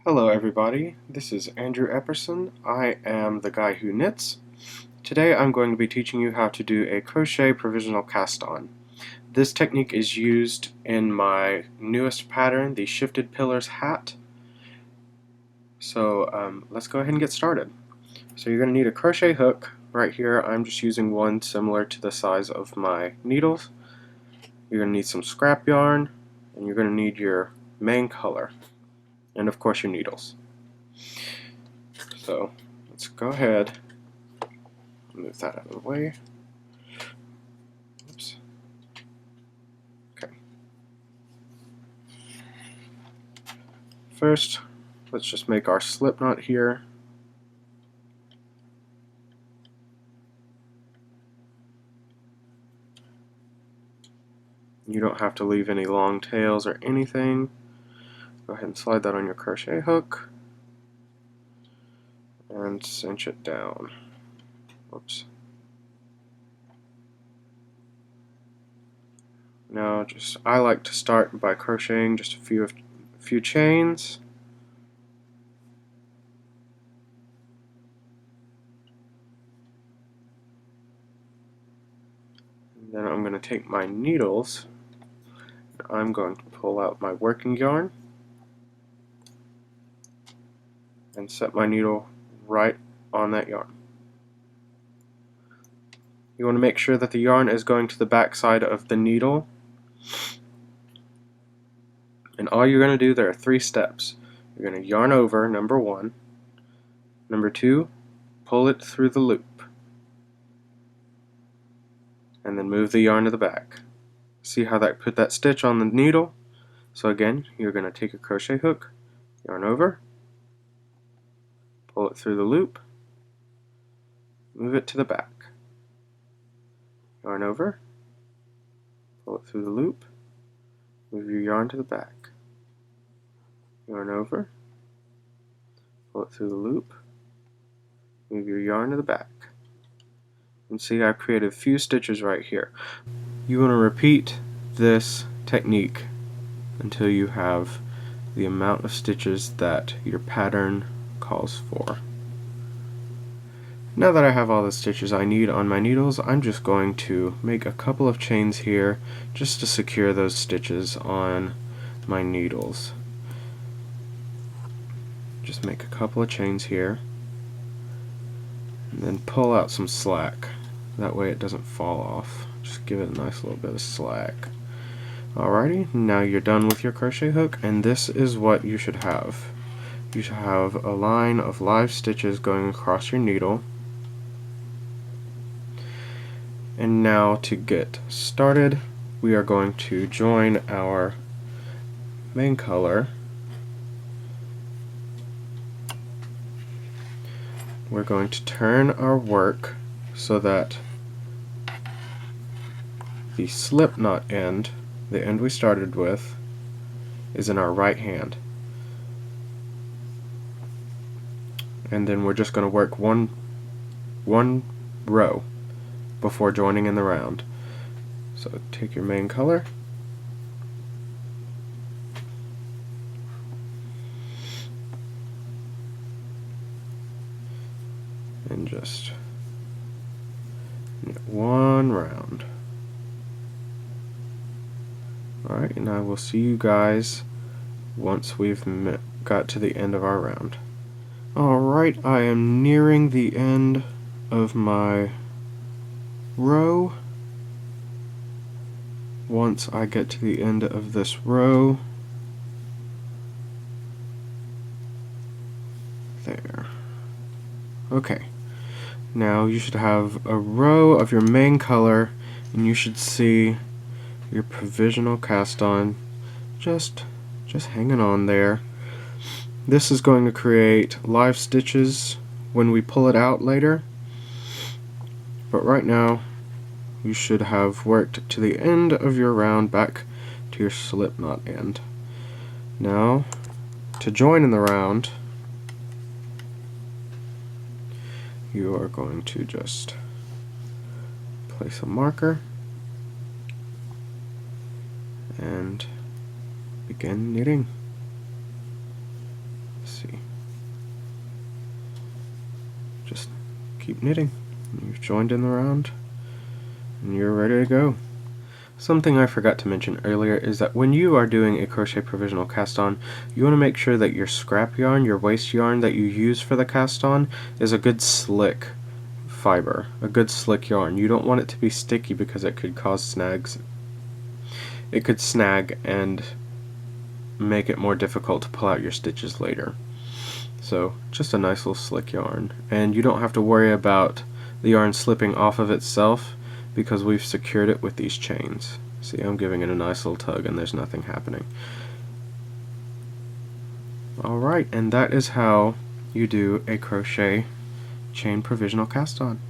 Hello everybody, this is Andrew Epperson. I am the guy who knits. Today I'm going to be teaching you how to do a crochet provisional cast-on. This technique is used in my newest pattern, the Shifted Pillars hat. So let's go ahead and get started. So you're going to need a crochet hook. Right here I'm just using one similar to the size of my needles. You're going to need some scrap yarn, and you're going to need your main color, and of course your needles. So let's go ahead, move that out of the way. Oops. Okay. First, let's just make our slip knot here. You don't have to leave any long tails or anything. Go ahead and slide that on your crochet hook and cinch it down. Whoops. Now I like to start by crocheting just a few chains. And then I'm going to take my needles. I'm going to pull out my working yarn and set my needle right on that yarn. You want to make sure that the yarn is going to the back side of the needle. And all you're going to do, there are 3 steps. You're going to yarn over, number 1. Number 2, pull it through the loop. And then move the yarn to the back. See how that put that stitch on the needle? So again, you're going to take a crochet hook, yarn over, pull it through the loop, move it to the back. Yarn over, pull it through the loop, move your yarn to the back. Yarn over, pull it through the loop, move your yarn to the back. And see, I've created a few stitches right here. You want to repeat this technique until you have the amount of stitches that your pattern calls for. Now that I have all the stitches I need on my needles, I'm just going to make a couple of chains here just to secure those stitches on my needles. Just make a couple of chains here and then pull out some slack. That way it doesn't fall off. Just give it a nice little bit of slack. Alrighty, now you're done with your crochet hook, and this is what you should have. You should have a line of live stitches going across your needle. And now to get started, we are going to join our main color. We're going to turn our work so that the slip knot end, the end we started with, is in our right hand. And then we're just going to work one row before joining in the round. So take your main color, and just knit one round. Alright, and I will see you guys once we've got to the end of our round. Alright, I am nearing the end of my row. Once I get to the end of this row, there. Okay, now you should have a row of your main color, and you should see your provisional cast-on just hanging on there. This is going to create live stitches when we pull it out later, but right now you should have worked to the end of your round back to your slip knot end. Now, to join in the round, you are going to just place a marker and begin knitting. keep knitting. You've joined in the round, and you're ready to go. Something I forgot to mention earlier is that when you are doing a crochet provisional cast-on, you want to make sure that your scrap yarn, your waste yarn that you use for the cast-on, is a good slick fiber, a good slick yarn. You don't want it to be sticky because it could cause snags. It could snag and make it more difficult to pull out your stitches later. So just a nice little slick yarn, and you don't have to worry about the yarn slipping off of itself because we've secured it with these chains. See, I'm giving it a nice little tug and there's nothing happening. Alright, and that is how you do a crochet chain provisional cast-on.